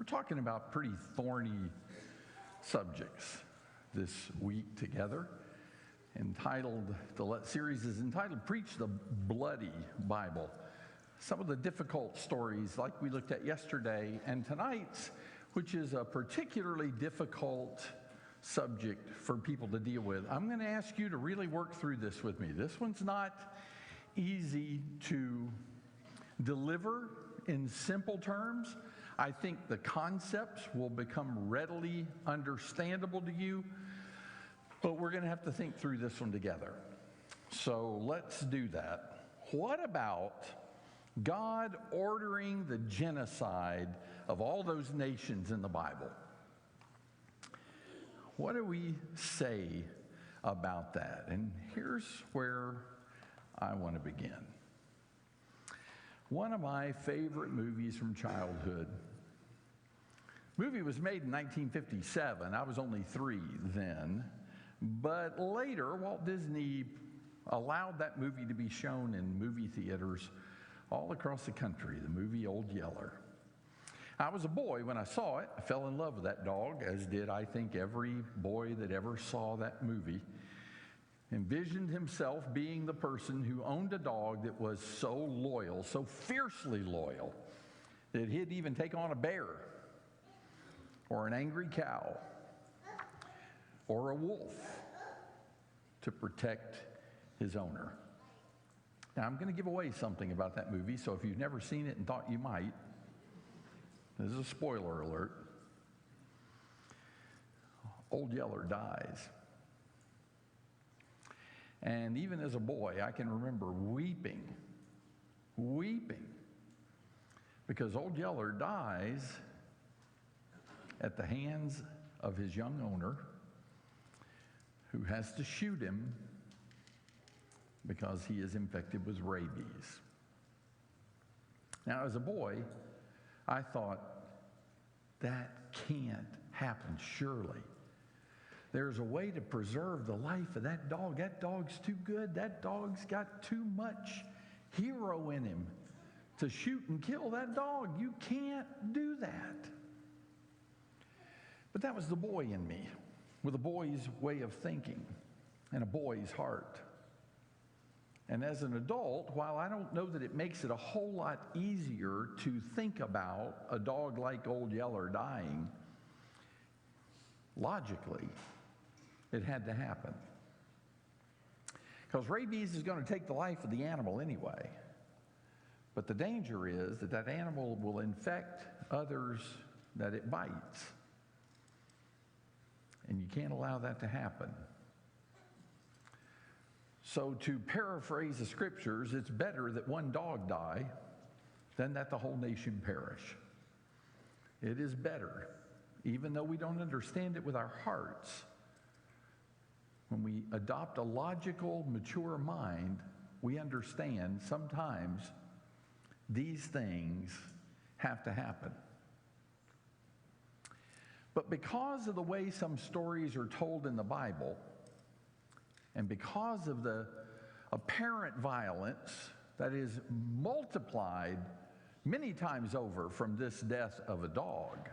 We're talking about pretty thorny subjects this week together. The series is entitled Preach the Bloody Bible. Some of the difficult stories like we looked at yesterday and tonight's, which is a particularly difficult subject for people to deal with. I'm going to ask you to really work through this with me. This one's not easy to deliver in simple terms. I think the concepts will become readily understandable to you, but we're going to have to think through this one together. So let's do that. What about God ordering the genocide of all those nations in the Bible? What do we say about that? And here's where I want to begin. One of my favorite movies from childhood. The movie was made in 1957. I was only 3 then. But later, Walt Disney allowed that movie to be shown in movie theaters all across the country, the movie Old Yeller. I was a boy when I saw it. I fell in love with that dog, as did, I think, every boy that ever saw that movie. Envisioned himself being the person who owned a dog that was so loyal, so fiercely loyal, that he'd even take on a bear or an angry cow or a wolf to protect his owner. Now, I'm going to give away something about that movie, so if you've never seen it and thought you might, this is a spoiler alert. Old Yeller dies. And even as a boy, I can remember weeping, because Old Yeller dies at the hands of his young owner, who has to shoot him because he is infected with rabies. Now, as a boy, I thought, that can't happen, surely. There's a way to preserve the life of that dog. That dog's too good. That dog's got too much hero in him to shoot and kill that dog. You can't do that. But that was the boy in me, with a boy's way of thinking and a boy's heart. And as an adult, while I don't know that it makes it a whole lot easier to think about a dog like Old Yeller dying, logically, it had to happen. Because rabies is going to take the life of the animal anyway. But the danger is that that animal will infect others that it bites. And you can't allow that to happen. So to paraphrase the scriptures, it's better that one dog die than that the whole nation perish. It is better, even though we don't understand it with our hearts. When we adopt a logical, mature mind, we understand sometimes these things have to happen. But because of the way some stories are told in the Bible, and because of the apparent violence that is multiplied many times over from this death of a dog,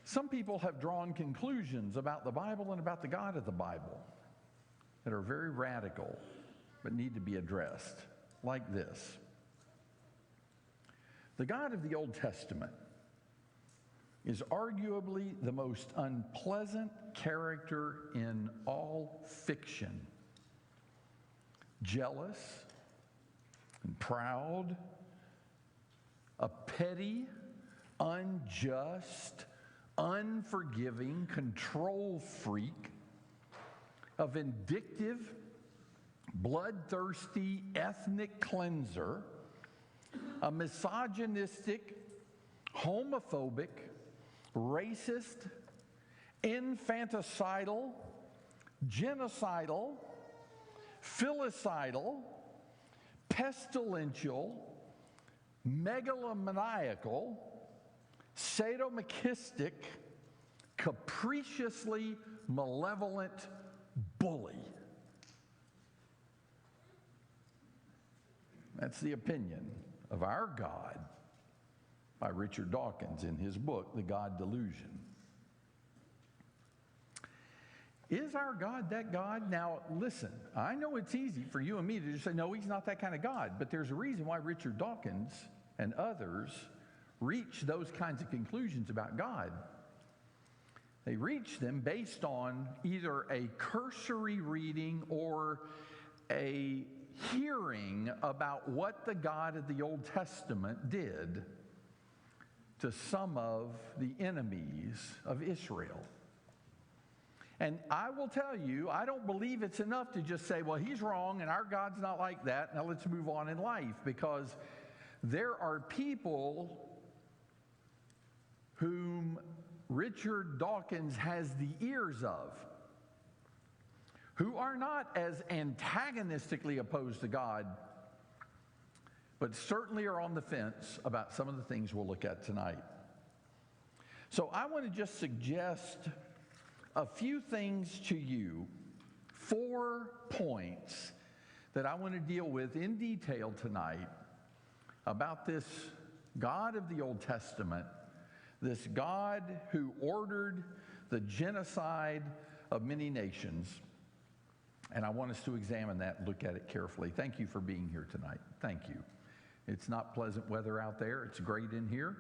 some people have drawn conclusions about the Bible and about the God of the Bible that are very radical but need to be addressed, like this. The God of the Old Testament is arguably the most unpleasant character in all fiction. Jealous and proud, a petty, unjust, unforgiving control freak, a vindictive, bloodthirsty ethnic cleanser, a misogynistic, homophobic, racist, infanticidal, genocidal, filicidal, pestilential, megalomaniacal, sadomasochistic, capriciously malevolent bully. That's the opinion of our God by Richard Dawkins in his book, The God Delusion. Is our God that God? Now, listen, I know it's easy for you and me to just say, no, he's not that kind of God. But there's a reason why Richard Dawkins and others reach those kinds of conclusions about God. They reach them based on either a cursory reading or a hearing about what the God of the Old Testament did to some of the enemies of Israel. And I will tell you, I don't believe it's enough to just say, well, he's wrong and our God's not like that. Now let's move on in life, because there are people whom Richard Dawkins has the ears of, who are not as antagonistically opposed to God, but certainly are on the fence about some of the things we'll look at tonight. So I want to just suggest a few things to you, 4 points that I want to deal with in detail tonight about this God of the Old Testament, this God who ordered the genocide of many nations. And I want us to examine that and look at it carefully. Thank you for being here tonight. Thank you. It's not pleasant weather out there. It's great in here.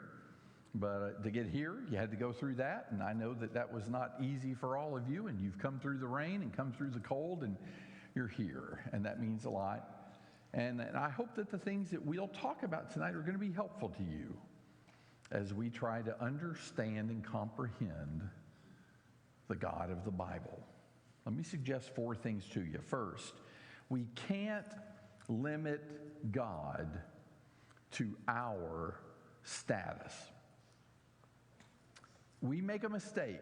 But to get here, you had to go through that. And I know that that was not easy for all of you. And you've come through the rain and come through the cold, and you're here. And that means a lot. And I hope that the things that we'll talk about tonight are going to be helpful to you as we try to understand and comprehend the God of the Bible. Let me suggest 4 things to you. First, we can't limit God to our status. We make a mistake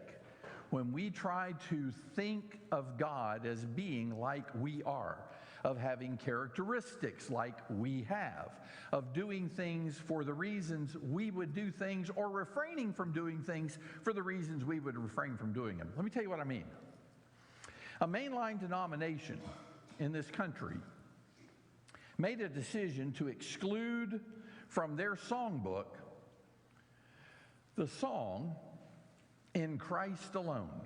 when we try to think of God as being like we are, of having characteristics like we have, of doing things for the reasons we would do things, or refraining from doing things for the reasons we would refrain from doing them. Let me tell you what I mean. A mainline denomination in this country made a decision to exclude from their songbook the song "In Christ Alone."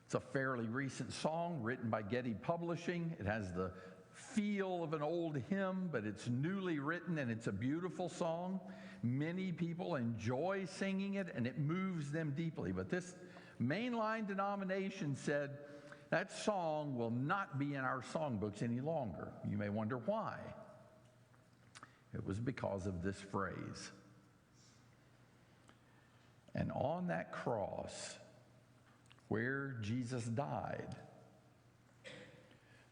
It's a fairly recent song written by Getty Publishing. It has the feel of an old hymn, but it's newly written and it's a beautiful song. Many people enjoy singing it and it moves them deeply. But this mainline denomination said that song will not be in our songbooks any longer. You may wonder why. It was because of this phrase. And on that cross where Jesus died,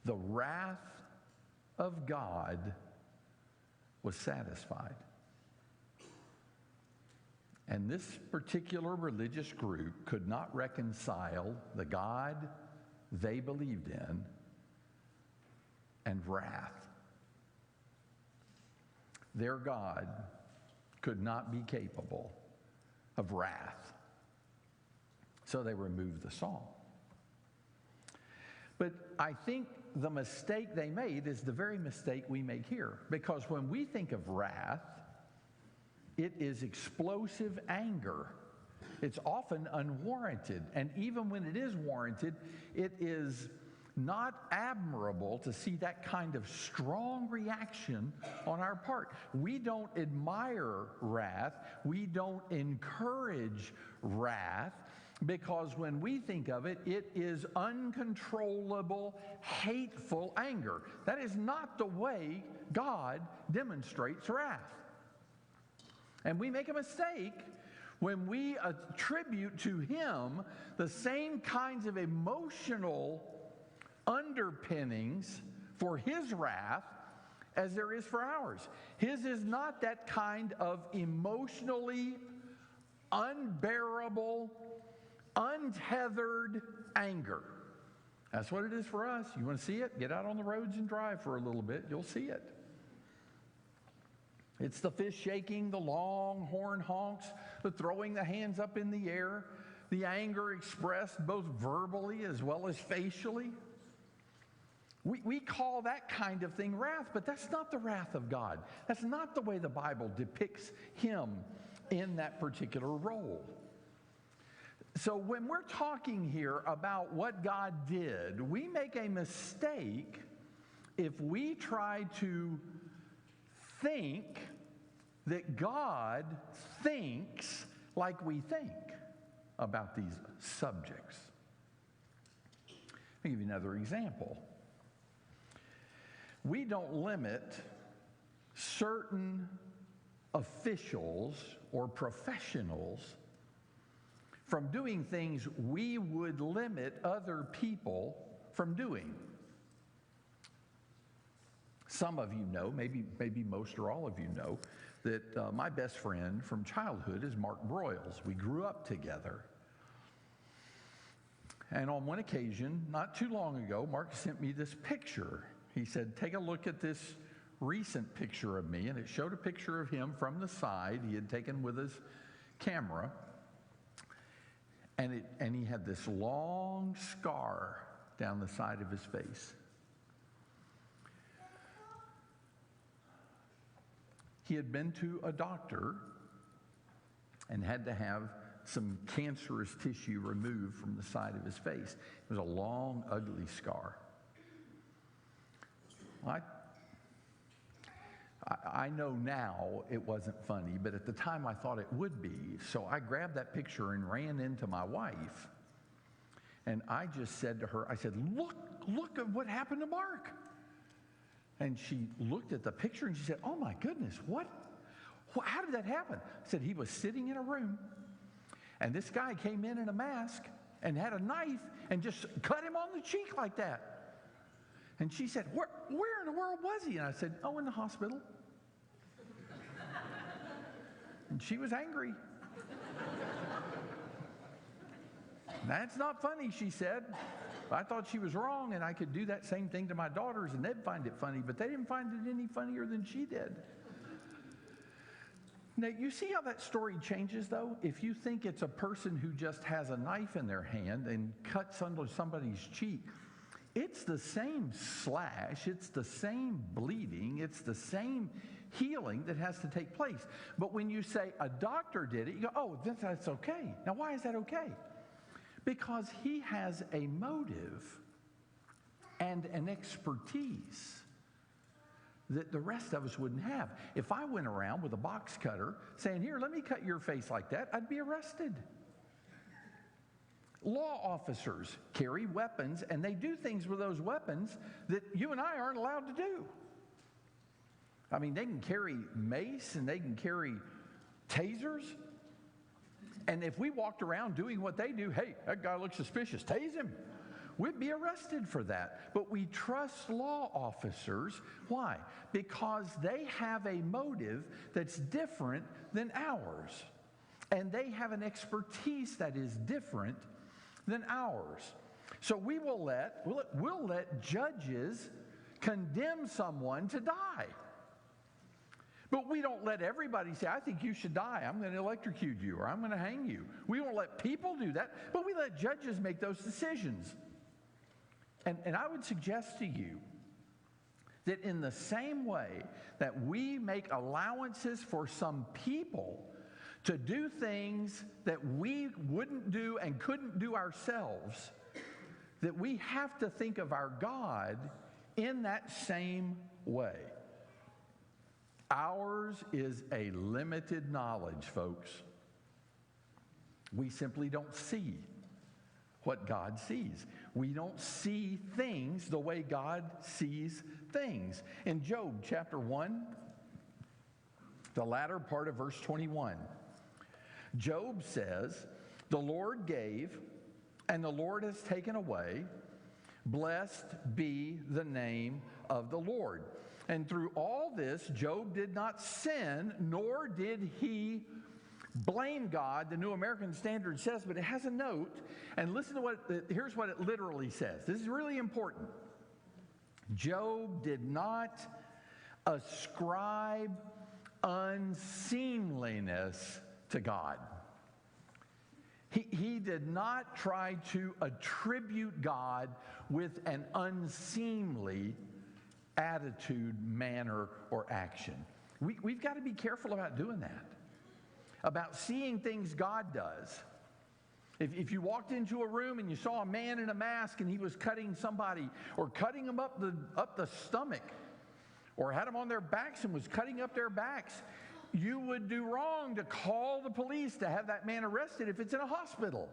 the wrath of God was satisfied. And this particular religious group could not reconcile the God they believed in and wrath. Their God could not be capable of wrath. So they removed the song. But I think the mistake they made is the very mistake we make here. Because when we think of wrath, it is explosive anger. It's often unwarranted. And even when it is warranted, it is not admirable to see that kind of strong reaction on our part. We don't admire wrath. We don't encourage wrath, because when we think of it, it is uncontrollable, hateful anger. That is not the way God demonstrates wrath. And we make a mistake when we attribute to him the same kinds of emotional underpinnings for his wrath as there is for ours. His is not that kind of emotionally unbearable, untethered anger. That's what it is for us. You want to see it? Get out on the roads and drive for a little bit. You'll see it. It's the fist shaking, the long horn honks, the throwing the hands up in the air, the anger expressed both verbally as well as facially. We call that kind of thing wrath, but that's not the wrath of God. That's not the way the Bible depicts him in that particular role. So when we're talking here about what God did, we make a mistake if we try to think that God thinks like we think about these subjects. I'll give you another example. We don't limit certain officials or professionals from doing things we would limit other people from doing. Some of you know, maybe most or all of you know, that my best friend from childhood is Mark Broyles. We grew up together. And on one occasion, not too long ago, Mark sent me this picture. He said, take a look at this recent picture of me. And it showed a picture of him from the side he had taken with his camera. And he had this long scar down the side of his face. He had been to a doctor and had to have some cancerous tissue removed from the side of his face. It was a long, ugly scar. I know now it wasn't funny, but at the time I thought it would be. So I grabbed that picture and ran into my wife. And I just said to her, I said, look at what happened to Mark. And she looked at the picture and she said, oh my goodness, what? How did that happen? I said, he was sitting in a room and this guy came in a mask and had a knife and just cut him on the cheek like that. And she said, where in the world was he? And I said, oh, in the hospital. And she was angry. That's not funny, she said. I thought she was wrong, and I could do that same thing to my daughters, and they'd find it funny, but they didn't find it any funnier than she did. Now, you see how that story changes, though? If you think it's a person who just has a knife in their hand and cuts under somebody's cheek, it's the same slash, it's the same bleeding, it's the same healing that has to take place. But when you say a doctor did it, you go, oh, that's okay. Now, why is that okay? Because he has a motive and an expertise that the rest of us wouldn't have. If I went around with a box cutter saying, here, let me cut your face like that, I'd be arrested. Law officers carry weapons, and they do things with those weapons that you and I aren't allowed to do. I mean, they can carry mace, and they can carry tasers. And if we walked around doing what they do, hey, that guy looks suspicious, tase him. We'd be arrested for that. But we trust law officers. Why? Because they have a motive that's different than ours. And they have an expertise that is different than ours. So we'll let judges condemn someone to die. But we don't let everybody say, I think you should die. I'm going to electrocute you, or I'm going to hang you. We won't let people do that, but we let judges make those decisions. And I would suggest to you that in the same way that we make allowances for some people to do things that we wouldn't do and couldn't do ourselves, that we have to think of our God in that same way. Ours is a limited knowledge, folks. We simply don't see what God sees. We don't see things the way God sees things. In Job chapter 1, the latter part of verse 21, Job says, the Lord gave, and the Lord has taken away. Blessed be the name of the Lord. And through all this, Job did not sin, nor did he blame God. The New American Standard says, but it has a note. And listen to here's what it literally says. This is really important. Job did not ascribe unseemliness to God. He did not try to attribute God with an unseemly attitude, manner, or action. We've got to be careful about doing that, about seeing things God does. If you walked into a room and you saw a man in a mask and he was cutting somebody or cutting them up the stomach or had them on their backs and was cutting up their backs, you would do wrong to call the police to have that man arrested if it's in a hospital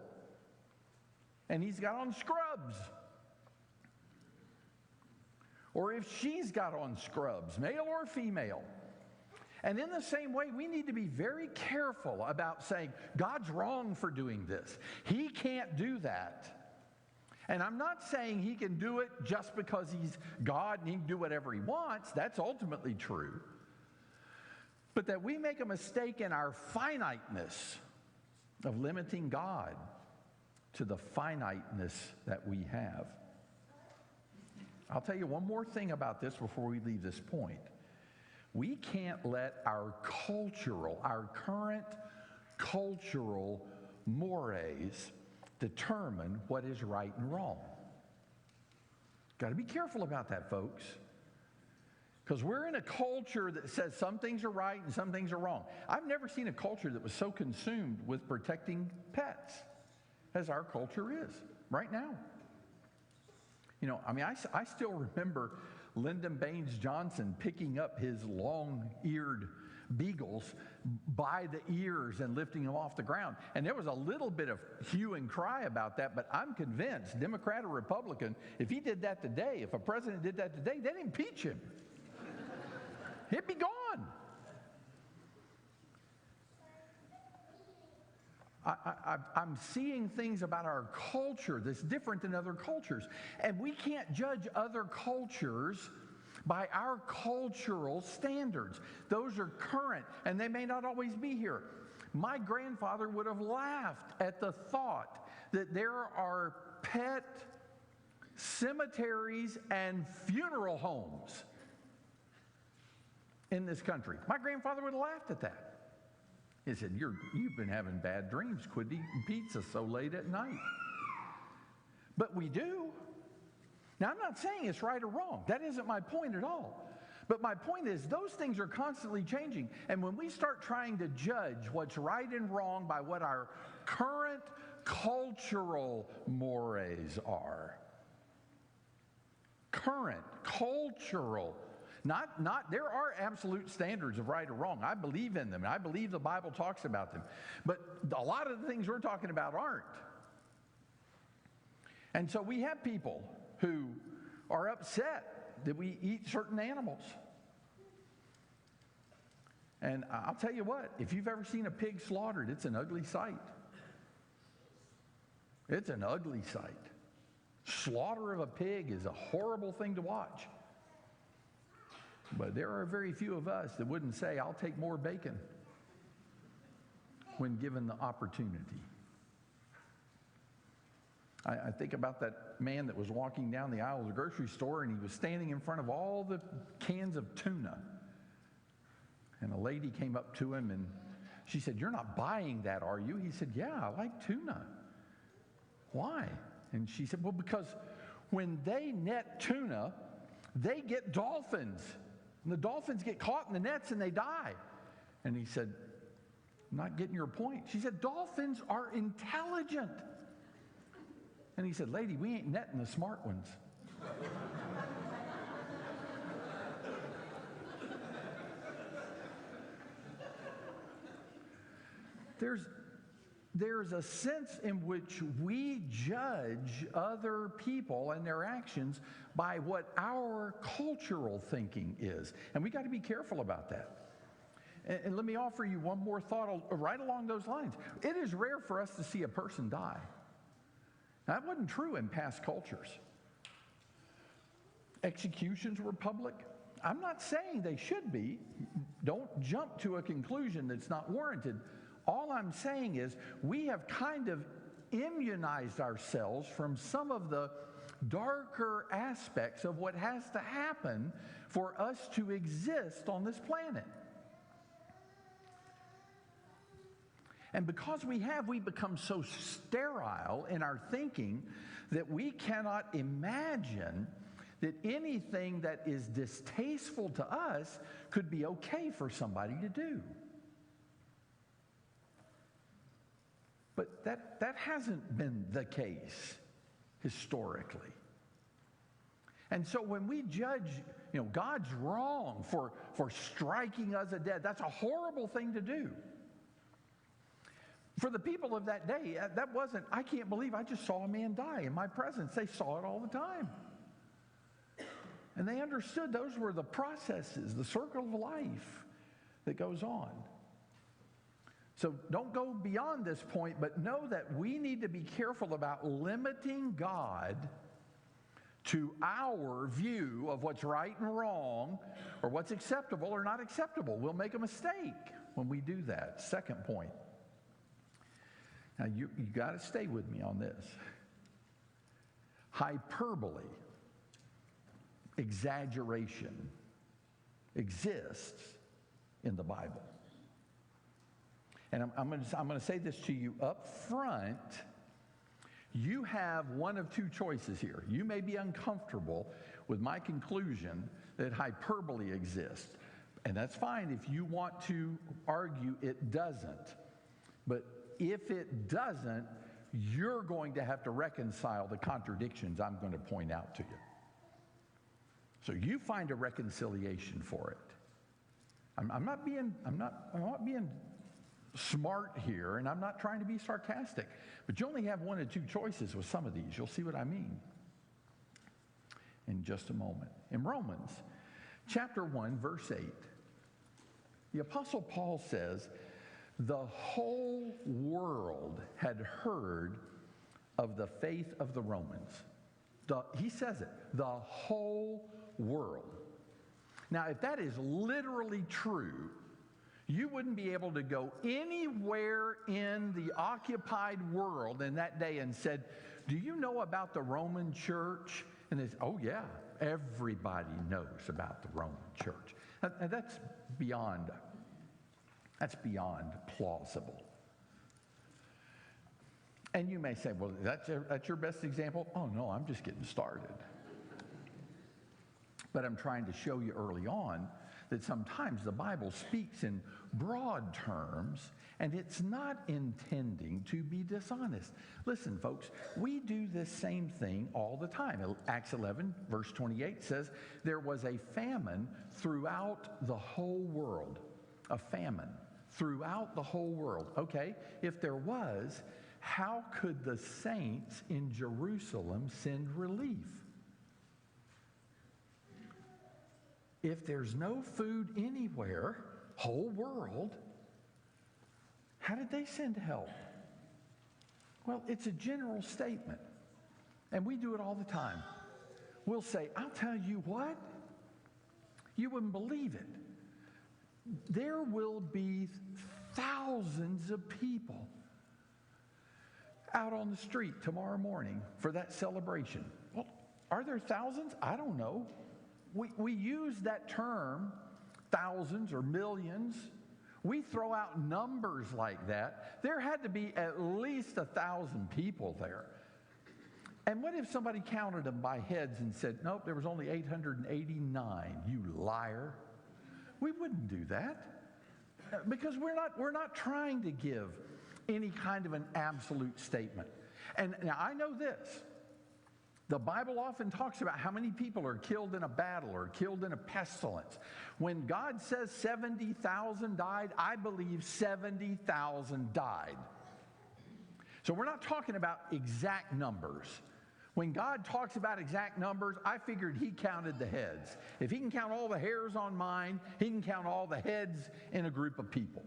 and he's got on scrubs. Or if she's got on scrubs, male or female. And in the same way, we need to be very careful about saying, God's wrong for doing this. He can't do that. And I'm not saying he can do it just because he's God and he can do whatever he wants. That's ultimately true. But that we make a mistake in our finiteness of limiting God to the finiteness that we have. I'll tell you one more thing about this before we leave this point. We can't let our current cultural mores determine what is right and wrong. Got to be careful about that, folks. Because we're in a culture that says some things are right and some things are wrong. I've never seen a culture that was so consumed with protecting pets as our culture is right now. You know, I mean, I still remember Lyndon Baines Johnson picking up his long-eared beagles by the ears and lifting them off the ground. And there was a little bit of hue and cry about that, but I'm convinced, Democrat or Republican, if he did that today, if a president did that today, they'd impeach him. He'd be gone. I'm seeing things about our culture that's different than other cultures. And we can't judge other cultures by our cultural standards. Those are current, and they may not always be here. My grandfather would have laughed at the thought that there are pet cemeteries and funeral homes in this country. My grandfather would have laughed at that. He said, you've been having bad dreams. Quit eating pizza so late at night. But we do. Now, I'm not saying it's right or wrong. That isn't my point at all. But my point is those things are constantly changing. And when we start trying to judge what's right and wrong by what our current cultural mores are, current cultural, not there are absolute standards of right or wrong. I believe in them, and I believe the Bible talks about them. But a lot of the things we're talking about aren't. And so we have people who are upset that we eat certain animals. And I'll tell you what, if you've ever seen a pig slaughtered, it's an ugly sight. It's an ugly sight. Slaughter of a pig is a horrible thing to watch. But there are very few of us that wouldn't say, I'll take more bacon when given the opportunity. I think about that man that was walking down the aisle of the grocery store and he was standing in front of all the cans of tuna. And a lady came up to him and she said, "You're not buying that, are you?" He said, "Yeah, I like tuna." "Why?" And she said, "Well, because when they net tuna, they get dolphins. And the dolphins get caught in the nets and they die." And he said, "I'm not getting your point." She said, "Dolphins are intelligent." And he said, "Lady, we ain't netting the smart ones." There's a sense in which we judge other people and their actions by what our cultural thinking is. And we got to be careful about that. And let me offer you one more thought right along those lines. It is rare for us to see a person die. That wasn't true in past cultures. Executions were public. I'm not saying they should be. Don't jump to a conclusion that's not warranted. All I'm saying is we have kind of immunized ourselves from some of the darker aspects of what has to happen for us to exist on this planet. And because we have, we become so sterile in our thinking that we cannot imagine that anything that is distasteful to us could be okay for somebody to do. But that hasn't been the case historically. And so when we judge, God's wrong for striking us dead, that's a horrible thing to do. For the people of that day, that wasn't, I can't believe I just saw a man die in my presence. They saw it all the time. And they understood those were the processes, the circle of life that goes on. So don't go beyond this point, but know that we need to be careful about limiting God to our view of what's right and wrong, or what's acceptable or not acceptable. We'll make a mistake when we do that. Second point. Now, you got to stay with me on this. Hyperbole, exaggeration, exists in the Bible. And I'm going to say this to you up front. You have one of two choices here. You may be uncomfortable with my conclusion that hyperbole exists. And that's fine if you want to argue it doesn't. But if it doesn't, you're going to have to reconcile the contradictions I'm going to point out to you. So you find a reconciliation for it. I'm not being smart here, and I'm not trying to be sarcastic, but you only have one of two choices with some of these. You'll see what I mean in just a moment. In Romans chapter 1, verse 8, the Apostle Paul says, the whole world had heard of the faith of the Romans. He says it, the whole world. Now, if that is literally true, you wouldn't be able to go anywhere in the occupied world in that day and said, do you know about the Roman church? And they say, oh yeah, everybody knows about the Roman church. And that's beyond plausible. And you may say, well, that's your best example? Oh no, I'm just getting started. But I'm trying to show you early on that sometimes the Bible speaks in broad terms, and it's not intending to be dishonest. Listen, folks, we do this same thing all the time. Acts 11, verse 28 says, there was a famine throughout the whole world. A famine throughout the whole world. Okay, if there was, how could the saints in Jerusalem send relief? If there's no food anywhere, whole world, how did they send help? Well, it's a general statement, and we do it all the time. We'll say, I'll tell you what, you wouldn't believe it. There will be thousands of people out on the street tomorrow morning for that celebration. Well, are there thousands? I don't know. We use that term, thousands or millions. We throw out numbers like that. There had to be at least 1,000 people there. And what if somebody counted them by heads and said, nope, there was only 889, you liar? We wouldn't do that because we're not trying to give any kind of an absolute statement. And now I know this. The Bible often talks about how many people are killed in a battle or killed in a pestilence. When God says 70,000 died, I believe 70,000 died. So we're not talking about exact numbers. When God talks about exact numbers, I figured he counted the heads. If he can count all the hairs on mine, he can count all the heads in a group of people.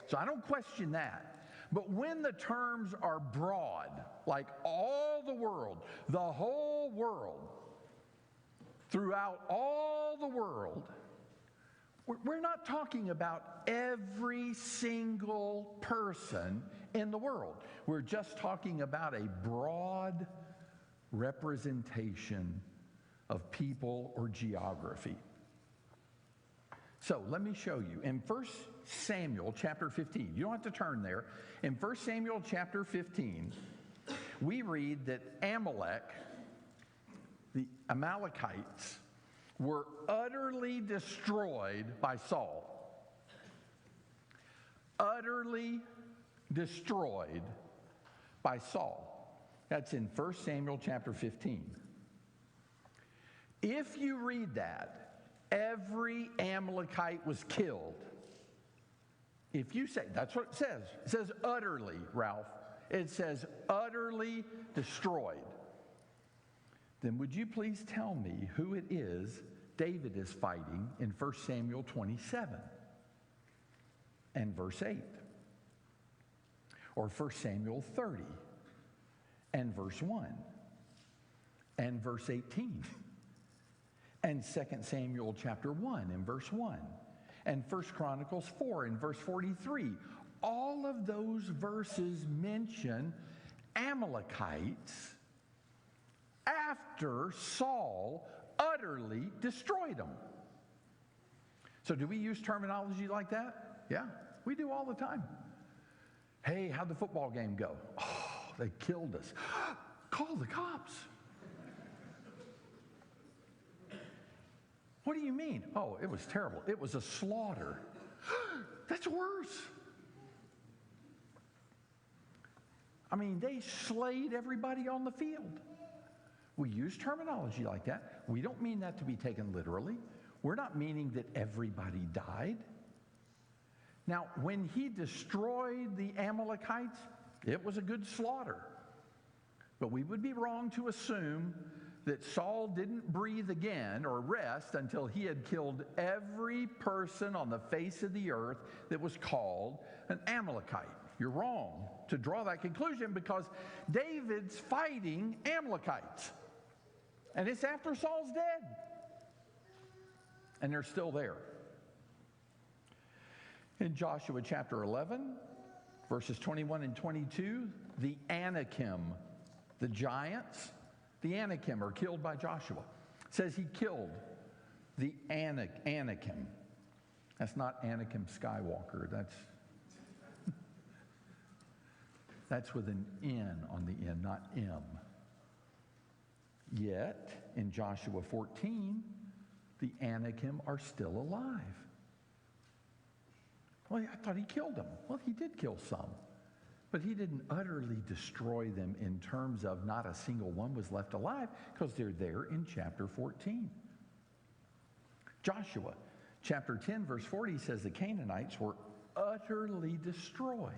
So I don't question that. But when the terms are broad, like all the world, the whole world, throughout all the world, we're not talking about every single person in the world. We're just talking about a broad representation of people or geography. So let me show you. In Samuel chapter 15. You don't have to turn there. In 1 Samuel chapter 15, we read that Amalek, the Amalekites, were utterly destroyed by Saul. Utterly destroyed by Saul. That's in 1 Samuel chapter 15. If you read that, every Amalekite was killed. If you say, that's what it says. It says utterly, Ralph. It says utterly destroyed. Then would you please tell me who it is David is fighting in 1 Samuel 27 and verse 8? Or 1 Samuel 30 and verse 1 and verse 18 and 2 Samuel chapter 1 and verse 1 and 1 Chronicles 4 and verse 43. All of those verses mention Amalekites after Saul utterly destroyed them. So do we use terminology like that? Yeah, we do all the time. Hey, how'd the football game go? Oh, they killed us. Call the cops. What do you mean? Oh, it was terrible. It was a slaughter. That's worse. I mean, they slayed everybody on the field. We use terminology like that. We don't mean that to be taken literally. We're not meaning that everybody died. Now, when he destroyed the Amalekites, it was a good slaughter. But we would be wrong to assume that Saul didn't breathe again or rest until he had killed every person on the face of the earth that was called an Amalekite. You're wrong to draw that conclusion because David's fighting Amalekites. And it's after Saul's dead. And they're still there. In Joshua chapter 11, verses 21 and 22, the Anakim, the giants, the Anakim are killed by Joshua. It says he killed the Anakim. That's not Anakim Skywalker. That's with an N on the end, not M. Yet, in Joshua 14, the Anakim are still alive. Well, I thought he killed them. Well, he did kill some. But he didn't utterly destroy them in terms of not a single one was left alive, because they're there in chapter 14. Joshua chapter 10, verse 40 says the Canaanites were utterly destroyed.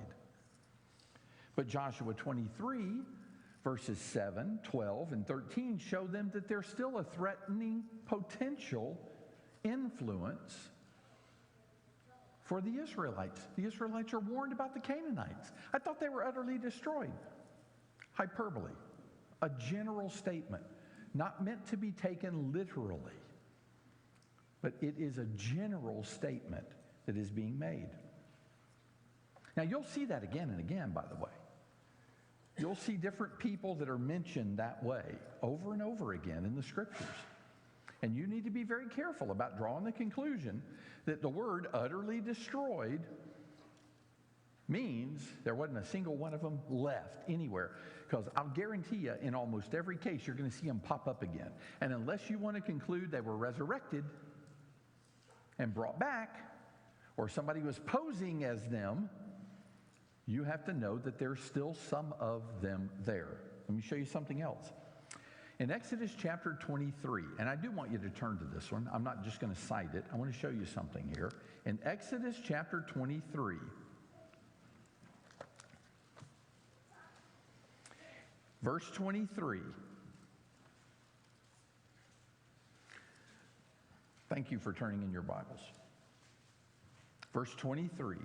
But Joshua 23, verses 7, 12, and 13 show them that there's still a threatening potential influence for the Israelites. The Israelites are warned about the Canaanites. I thought they were utterly destroyed. Hyperbole, a general statement, not meant to be taken literally, but it is a general statement that is being made. Now, you'll see that again and again, by the way. You'll see different people that are mentioned that way over and over again in the scriptures. And you need to be very careful about drawing the conclusion that the word utterly destroyed means there wasn't a single one of them left anywhere. Because I'll guarantee you, in almost every case, you're going to see them pop up again. And unless you want to conclude they were resurrected and brought back, or somebody was posing as them, you have to know that there's still some of them there. Let me show you something else. In Exodus chapter 23, and I do want you to turn to this one. I'm not just going to cite it. I want to show you something here. In Exodus chapter 23, verse 23. Thank you for turning in your Bibles. Verse 23.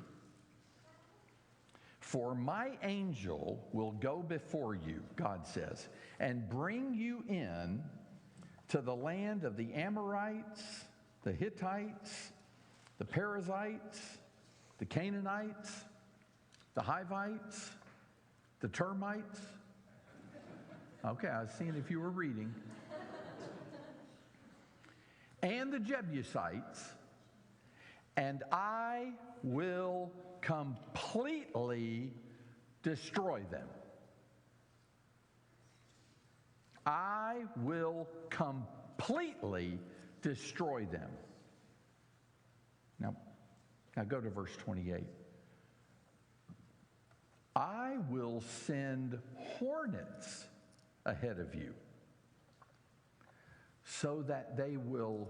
For my angel will go before you, God says, and bring you in to the land of the Amorites, the Hittites, the Perizzites, the Canaanites, the Hivites, the termites. Okay, I was seeing if you were reading. And the Jebusites, and I will completely destroy them. I will completely destroy them. Now go to verse 28. I will send hornets ahead of you so that they will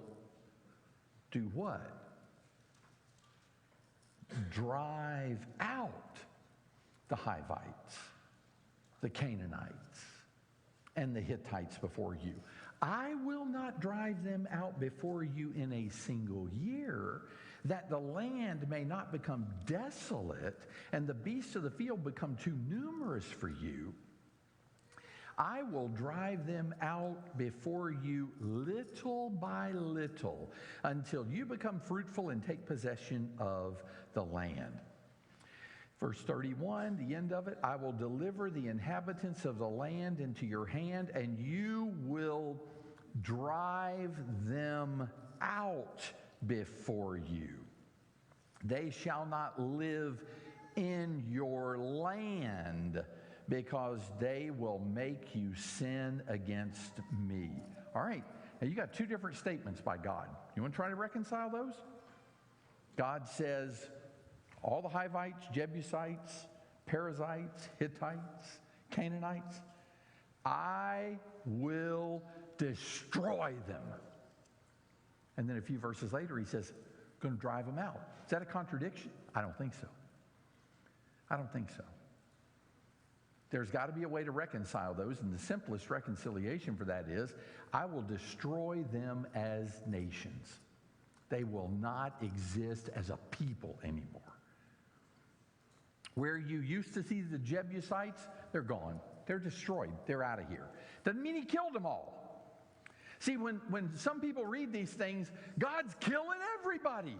do what? Drive out the Hivites, the Canaanites, and the Hittites before you. I will not drive them out before you in a single year, that the land may not become desolate and the beasts of the field become too numerous for you. I will drive them out before you little by little until you become fruitful and take possession of the land. Verse 31, the end of it, I will deliver the inhabitants of the land into your hand, and you will drive them out before you. They shall not live in your land, because they will make you sin against me. All right, now you got two different statements by God. You want to try to reconcile those? God says, all the Hivites, Jebusites, Perizzites, Hittites, Canaanites, I will destroy them. And then a few verses later, he says, going to drive them out. Is that a contradiction? I don't think so. I don't think so. There's got to be a way to reconcile those, and the simplest reconciliation for that is, I will destroy them as nations. They will not exist as a people anymore. Where you used to see the Jebusites, they're gone. They're destroyed. They're out of here. Doesn't mean he killed them all. See, when some people read these things, God's killing everybody.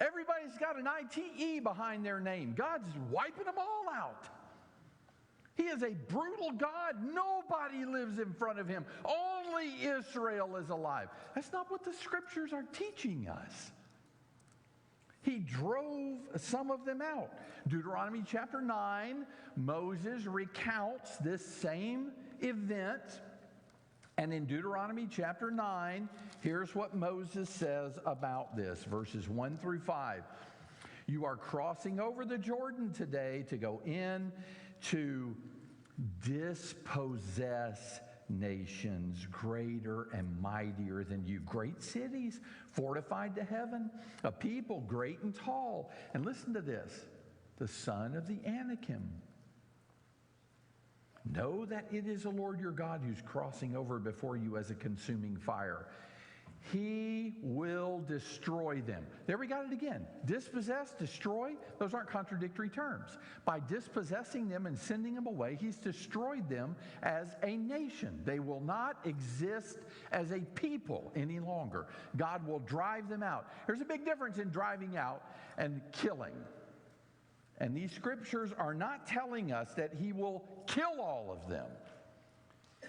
Everybody's got an ITE behind their name. God's wiping them all out. He is a brutal God. Nobody lives in front of him. Only Israel is alive. That's not what the scriptures are teaching us. He drove some of them out. Deuteronomy chapter 9, Moses recounts this same event. And in Deuteronomy chapter 9, here's what Moses says about this, verses 1 through 5. You are crossing over the Jordan today to go in to dispossess nations greater and mightier than you, great cities fortified to heaven, a people great and tall. And listen to this, the son of the Anakim. Know that it is the Lord your God who's crossing over before you as a consuming fire. He will destroy them. There we got it again. Dispossess, destroy, those aren't contradictory terms. By dispossessing them and sending them away, he's destroyed them as a nation. They will not exist as a people any longer. God will drive them out. There's a big difference in driving out and killing. And these scriptures are not telling us that he will kill all of them.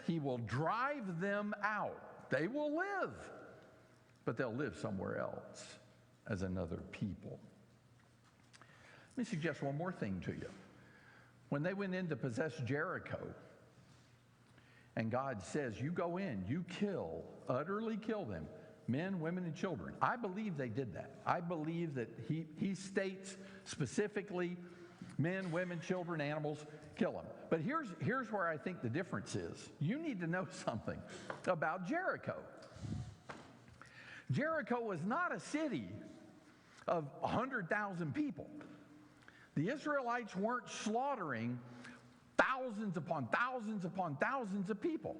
He will drive them out. They will live, but they'll live somewhere else as another people. Let me suggest one more thing to you. When they went in to possess Jericho, and God says, you go in, you kill, utterly kill them, men, women, and children. I believe they did that. I believe that he states specifically, men, women, children, animals, kill them. But here's where I think the difference is. You need to know something about Jericho. Jericho was not a city of 100,000 people. The Israelites weren't slaughtering thousands upon thousands upon thousands of people.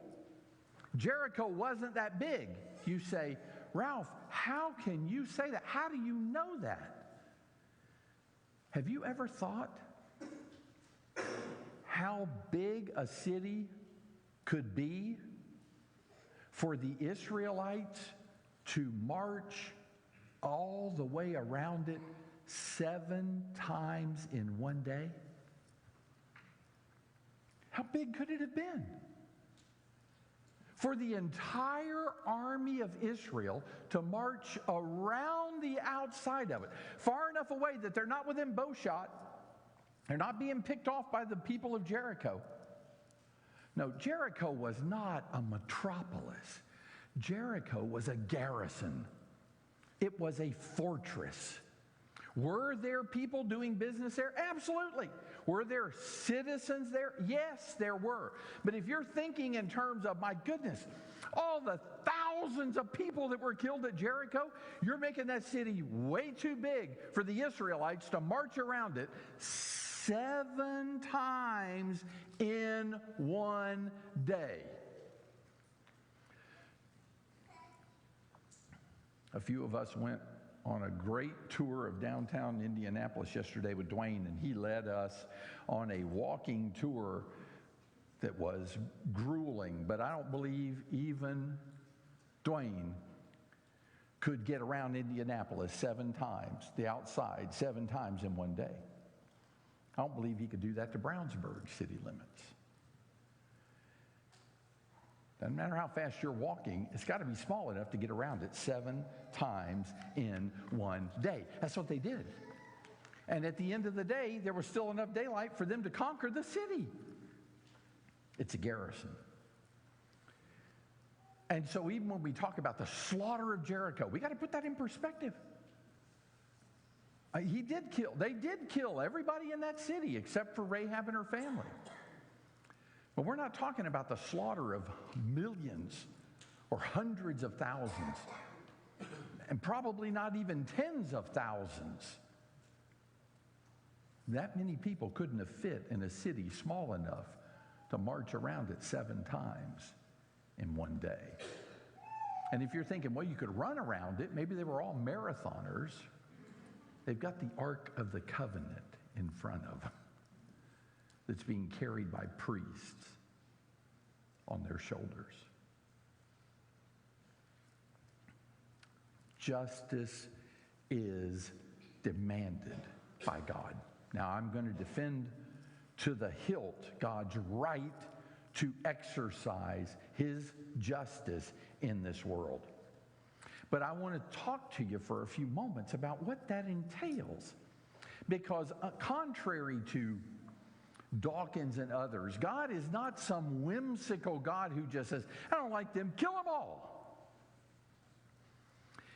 Jericho wasn't that big. You say, Ralph, how can you say that? How do you know that? Have you ever thought how big a city could be for the Israelites to march all the way around it 7 times in one day? How big could it have been? for the entire army of Israel to march around the outside of it, far enough away that they're not within bowshot. They're not being picked off by the people of Jericho. No, Jericho was not a metropolis. Jericho was a garrison. It was a fortress. Were there people doing business there? Absolutely. Were there citizens there? Yes, there were. But if you're thinking in terms of, my goodness, all the thousands of people that were killed at Jericho, you're making that city way too big for the Israelites to march around it 7 times in one day. A few of us went on a great tour of downtown Indianapolis yesterday with Dwayne, and he led us on a walking tour that was grueling, but I don't believe even Dwayne could get around Indianapolis 7 times, the outside 7 times in one day. I don't believe he could do that to Brownsburg city limits. Doesn't matter how fast you're walking, it's got to be small enough to get around it 7 times in one day. That's what they did. And at the end of the day, there was still enough daylight for them to conquer the city. It's a garrison. And so even when we talk about the slaughter of Jericho, we got to put that in perspective. They did kill everybody in that city except for Rahab and her family. But we're not talking about the slaughter of millions or hundreds of thousands, and probably not even tens of thousands. That many people couldn't have fit in a city small enough to march around it 7 times in one day. And if you're thinking, well, you could run around it, maybe they were all marathoners. They've got the Ark of the Covenant in front of them that's being carried by priests on their shoulders. Justice is demanded by God. Now, I'm going to defend to the hilt God's right to exercise his justice in this world. But I want to talk to you for a few moments about what that entails. Because contrary to Dawkins and others, God is not some whimsical God who just says, I don't like them, kill them all.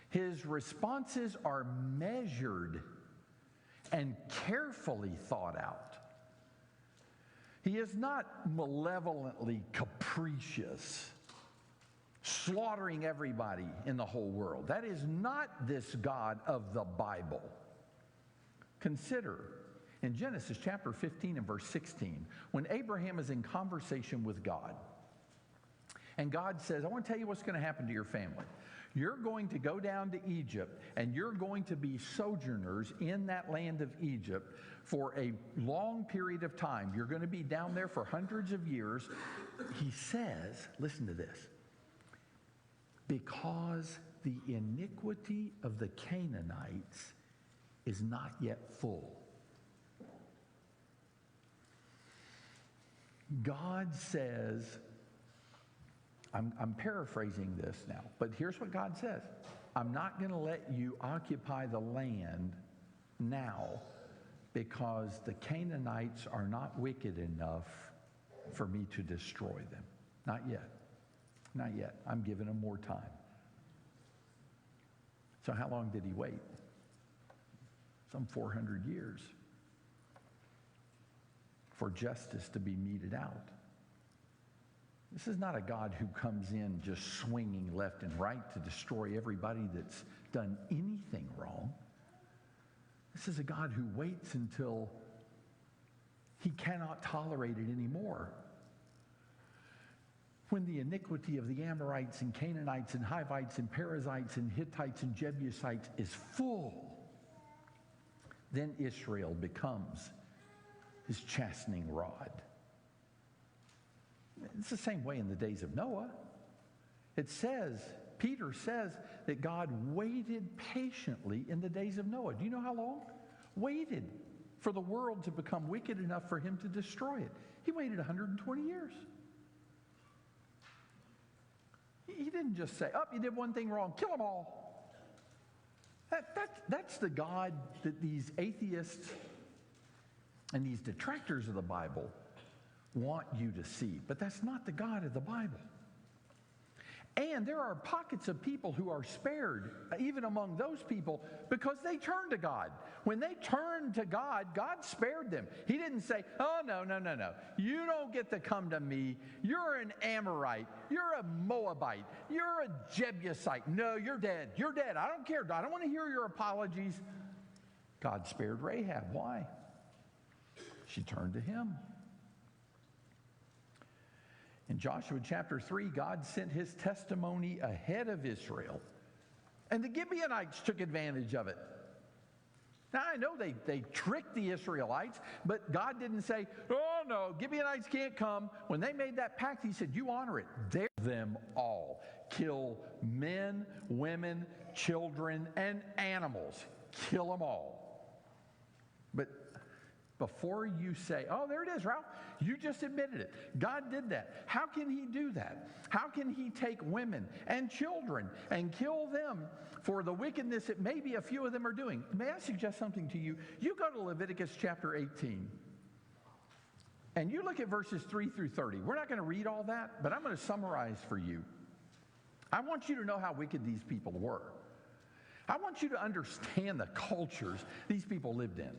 His responses are measured and carefully thought out. He is not malevolently capricious, slaughtering everybody in the whole world. That is not this God of the Bible. Consider in Genesis chapter 15 and verse 16, when Abraham is in conversation with God, and God says, I want to tell you what's going to happen to your family. You're going to go down to Egypt, and you're going to be sojourners in that land of Egypt for a long period of time. You're going to be down there for hundreds of years. He says, listen to this, because the iniquity of the Canaanites is not yet full. God says, I'm paraphrasing this now, but here's what God says. I'm not going to let you occupy the land now because the Canaanites are not wicked enough for me to destroy them. Not yet. Not yet. I'm giving them more time. So how long did he wait? Some 400 years for justice to be meted out. This is not a God who comes in just swinging left and right to destroy everybody that's done anything wrong. This is a God who waits until he cannot tolerate it anymore. When the iniquity of the Amorites and Canaanites and Hivites and Perizzites and Hittites and Jebusites is full, then Israel becomes his chastening rod. It's the same way in the days of Noah. It says, Peter says that God waited patiently in the days of Noah. Do you know how long? Waited for the world to become wicked enough for him to destroy it. He waited 120 years. He didn't just say, oh, you did one thing wrong, kill them all. That's the God that these atheists and these detractors of the Bible want you to see. But that's not the God of the Bible. And there are pockets of people who are spared, even among those people, because they turned to God. When they turned to God, God spared them. He didn't say, oh, no. You don't get to come to me. You're an Amorite. You're a Moabite. You're a Jebusite. No, you're dead. You're dead. I don't care. I don't want to hear your apologies. God spared Rahab. Why? She turned to him. In Joshua chapter 3, God sent his testimony ahead of Israel. And the Gibeonites took advantage of it. Now, I know they tricked the Israelites, but God didn't say, oh, no, Gibeonites can't come. When they made that pact, he said, you honor it. Dare them all. Kill men, women, children, and animals. Kill them all. But before you say, oh, there it is, Ralph, you just admitted it. God did that. How can he do that? How can he take women and children and kill them for the wickedness that maybe a few of them are doing? May I suggest something to you? You go to Leviticus chapter 18, and you look at verses 3 through 30. We're not going to read all that, but I'm going to summarize for you. I want you to know how wicked these people were. I want you to understand the cultures these people lived in.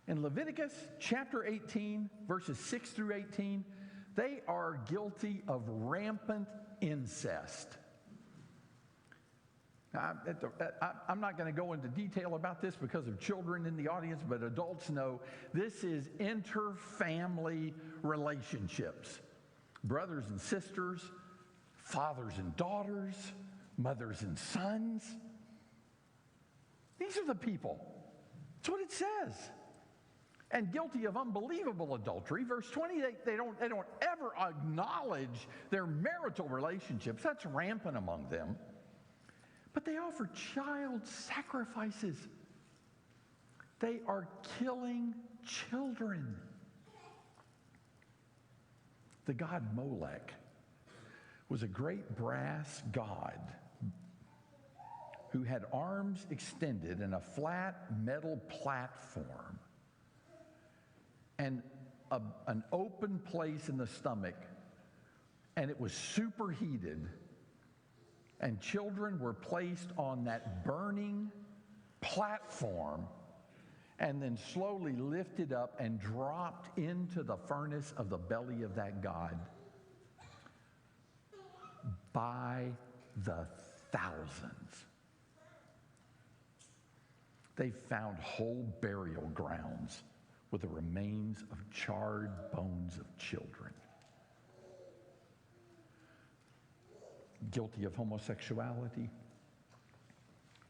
In Leviticus chapter 18, verses 6 through 18, they are guilty of rampant incest. Now, I'm not going to go into detail about this because of children in the audience, but adults know this is inter-family relationships. Brothers and sisters, fathers and daughters, mothers and sons. These are the people. That's what it says. And guilty of unbelievable adultery. Verse 20, they don't ever acknowledge their marital relationships. That's rampant among them. But they offer child sacrifices. They are killing children. The god Molech was a great brass god who had arms extended and a flat metal platform and an open place in the stomach, and it was superheated, and children were placed on that burning platform and then slowly lifted up and dropped into the furnace of the belly of that god by the thousands. They found whole burial grounds with the remains of charred bones of children. Guilty of homosexuality,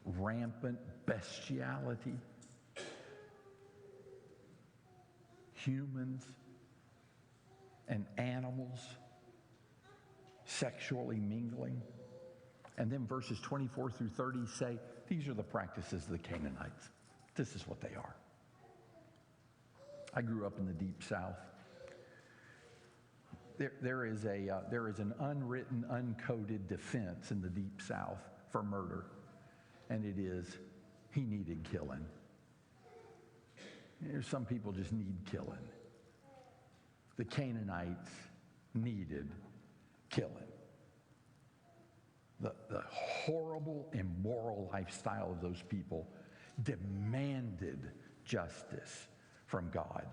rampant bestiality, humans and animals sexually mingling. And then verses 24 through 30 say, these are the practices of the Canaanites. This is what they are. I grew up in the Deep South. There is an unwritten, uncoded defense in the Deep South for murder, and it is, he needed killing. There's some people just need killing. The Canaanites needed killing. The horrible, immoral lifestyle of those people demanded justice from God.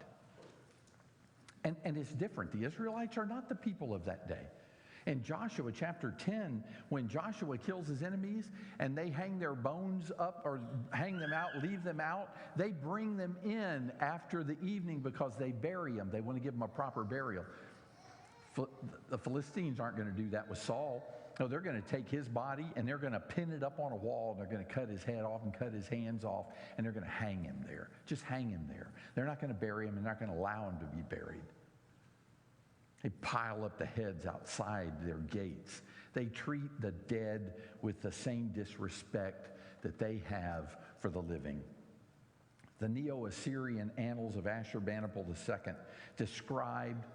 And it's different. The Israelites are not the people of that day. In Joshua chapter 10, when Joshua kills his enemies and they hang their bones up or hang them out, leave them out, they bring them in after the evening because they bury them. They want to give them a proper burial. The Philistines aren't going to do that with Saul. No, they're going to take his body and they're going to pin it up on a wall, and they're going to cut his head off and cut his hands off, and they're going to hang him there. Just hang him there. They're not going to bury him, and they're not going to allow him to be buried. They pile up the heads outside their gates. They treat the dead with the same disrespect that they have for the living. The Neo-Assyrian Annals of Ashurbanipal II described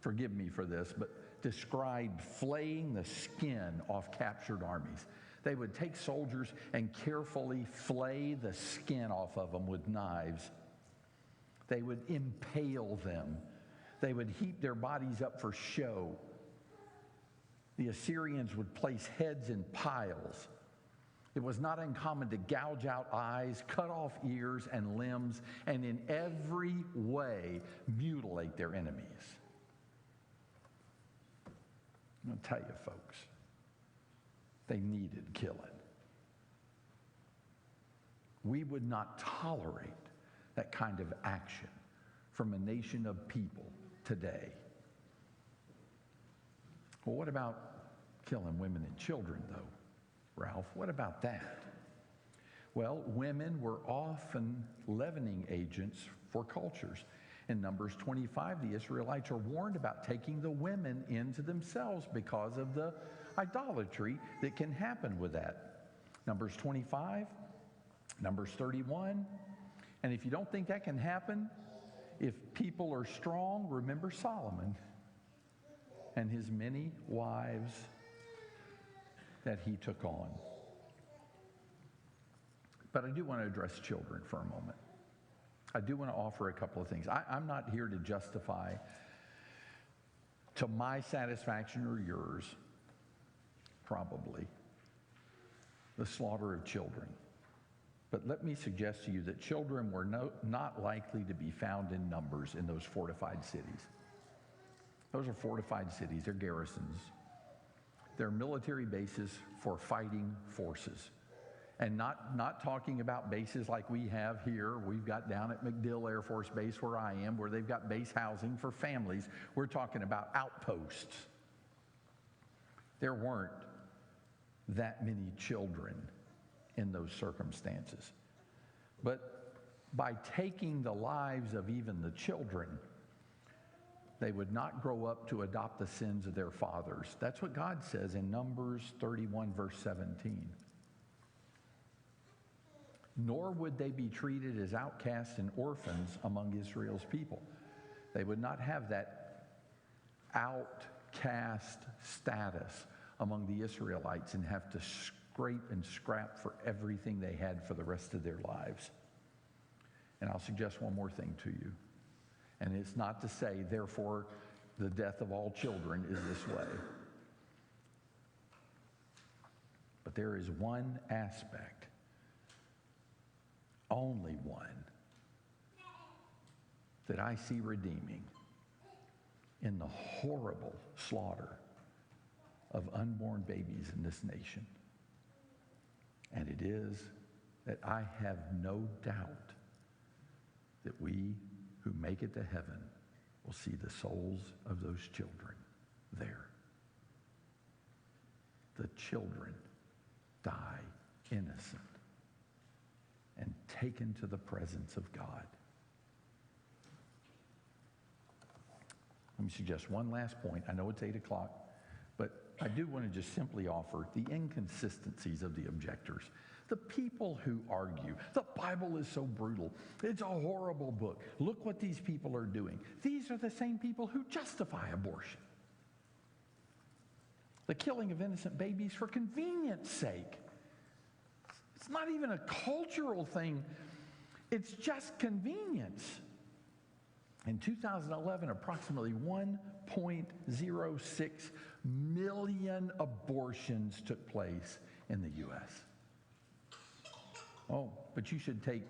forgive me for this, but described flaying the skin off captured armies. They would take soldiers and carefully flay the skin off of them with knives. They would impale them. They would heap their bodies up for show. The Assyrians would place heads in piles. It was not uncommon to gouge out eyes, cut off ears and limbs, and in every way mutilate their enemies. I'm going to tell you, folks, they needed killing. We would not tolerate that kind of action from a nation of people today. Well, what about killing women and children, though, Ralph? What about that? Well, women were often leavening agents for cultures. In Numbers 25, the Israelites are warned about taking the women into themselves because of the idolatry that can happen with that. Numbers 25, Numbers 31. And if you don't think that can happen, if people are strong, remember Solomon and his many wives that he took on. But I do want to address children for a moment. I do want to offer a couple of things. I'm not here to justify, to my satisfaction or yours, probably, the slaughter of children. But let me suggest to you that children were not likely to be found in numbers in those fortified cities. Those are fortified cities. They're garrisons. They're military bases for fighting forces. And not talking about bases like we have here. We've got down at MacDill Air Force Base where I am, where they've got base housing for families. We're talking about outposts. There weren't that many children in those circumstances. But by taking the lives of even the children, they would not grow up to adopt the sins of their fathers. That's what God says in Numbers 31, verse 17. Nor would they be treated as outcasts and orphans among Israel's people. They would not have that outcast status among the Israelites and have to scrape and scrap for everything they had for the rest of their lives. And I'll suggest one more thing to you. And it's not to say, therefore, the death of all children is this way. But there is one aspect, only one, that I see redeeming in the horrible slaughter of unborn babies in this nation. And it is that I have no doubt that we who make it to heaven will see the souls of those children there. The children die innocent and taken to the presence of God. Let me suggest one last point. I know it's 8 o'clock, but I do want to just simply offer the inconsistencies of the objectors. The people who argue, the Bible is so brutal. It's a horrible book. Look what these people are doing. These are the same people who justify abortion. The killing of innocent babies for convenience sake. It's not even a cultural thing. It's just convenience. In 2011, approximately 1.06 million abortions took place in the U.S. Oh, but you should take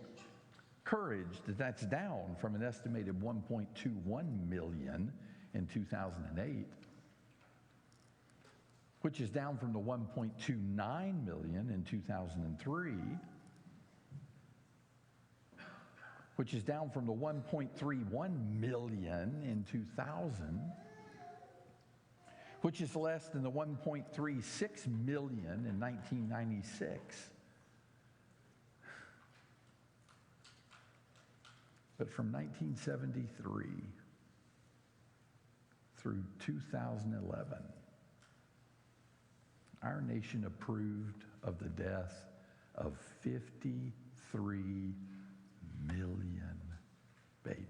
courage that that's down from an estimated 1.21 million in 2008, which is down from the 1.29 million in 2003, which is down from the 1.31 million in 2000, which is less than the 1.36 million in 1996. But from 1973 through 2011, our nation approved of the death of 53 million babies.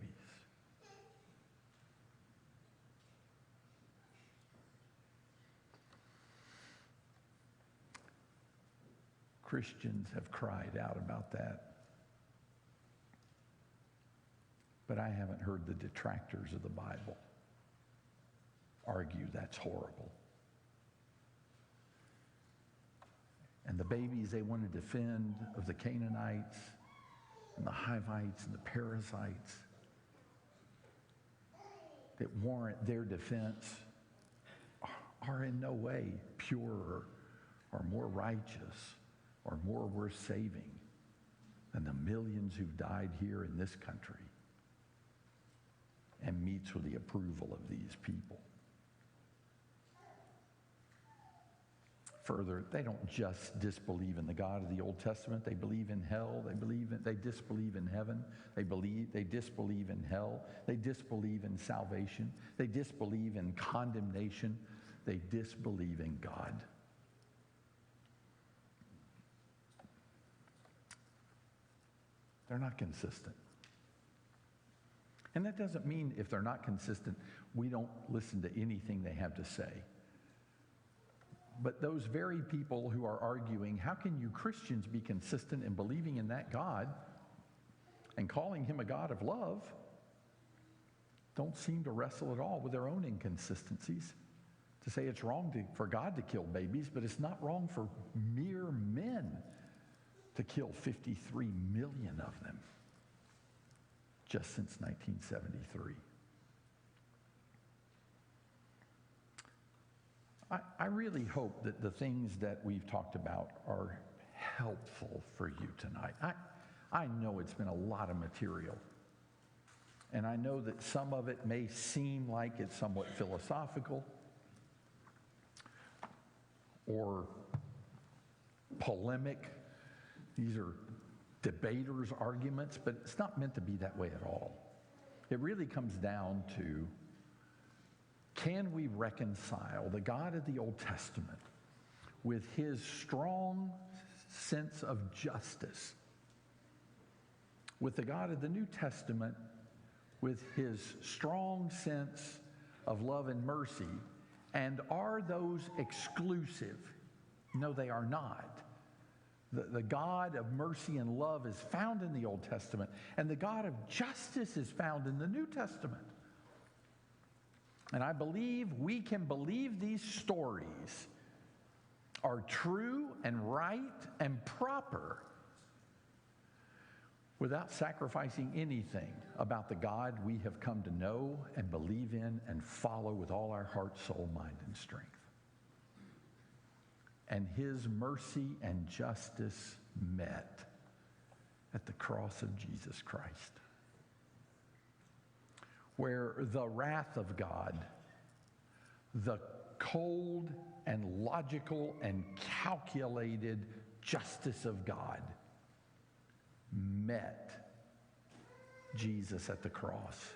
Christians have cried out about that. But I haven't heard the detractors of the Bible argue that's horrible. And the babies they want to defend of the Canaanites and the Hivites and the Perizzites that warrant their defense are in no way purer or more righteous or more worth saving than the millions who've died here in this country and meets with the approval of these people. Further, they don't just disbelieve in the God of the Old Testament. They believe in hell. They disbelieve in heaven. They disbelieve in hell. They disbelieve in salvation. They disbelieve in condemnation. They disbelieve in God. They're not consistent. And that doesn't mean if they're not consistent, we don't listen to anything they have to say. But those very people who are arguing, how can you Christians be consistent in believing in that God and calling him a God of love, don't seem to wrestle at all with their own inconsistencies. To say it's wrong for God to kill babies, but it's not wrong for mere men to kill 53 million of them just since 1973. I really hope that the things that we've talked about are helpful for you tonight. I know it's been a lot of material. And I know that some of it may seem like it's somewhat philosophical or polemic. These are debaters' arguments, but it's not meant to be that way at all. It really comes down to, can we reconcile the God of the Old Testament with his strong sense of justice with the God of the New Testament with his strong sense of love and mercy? And are those exclusive? No, they are not. The God of mercy and love is found in the Old Testament, and the God of justice is found in the New Testament. And I believe we can believe these stories are true and right and proper without sacrificing anything about the God we have come to know and believe in and follow with all our heart, soul, mind, and strength. And his mercy and justice met at the cross of Jesus Christ, where the wrath of God, the cold and logical and calculated justice of God, met Jesus at the cross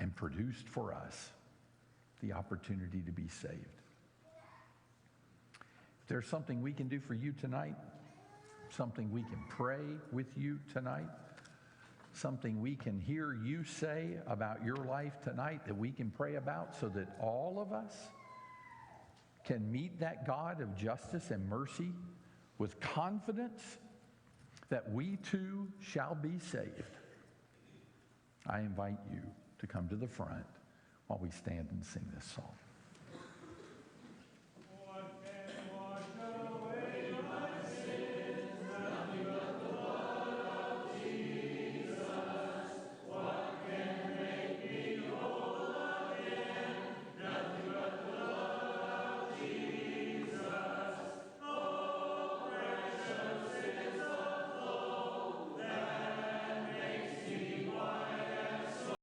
and produced for us the opportunity to be saved. If there's something we can do for you tonight, something we can pray with you tonight, something we can hear you say about your life tonight that we can pray about so that all of us can meet that God of justice and mercy with confidence that we too shall be saved, I invite you to come to the front while we stand and sing this song.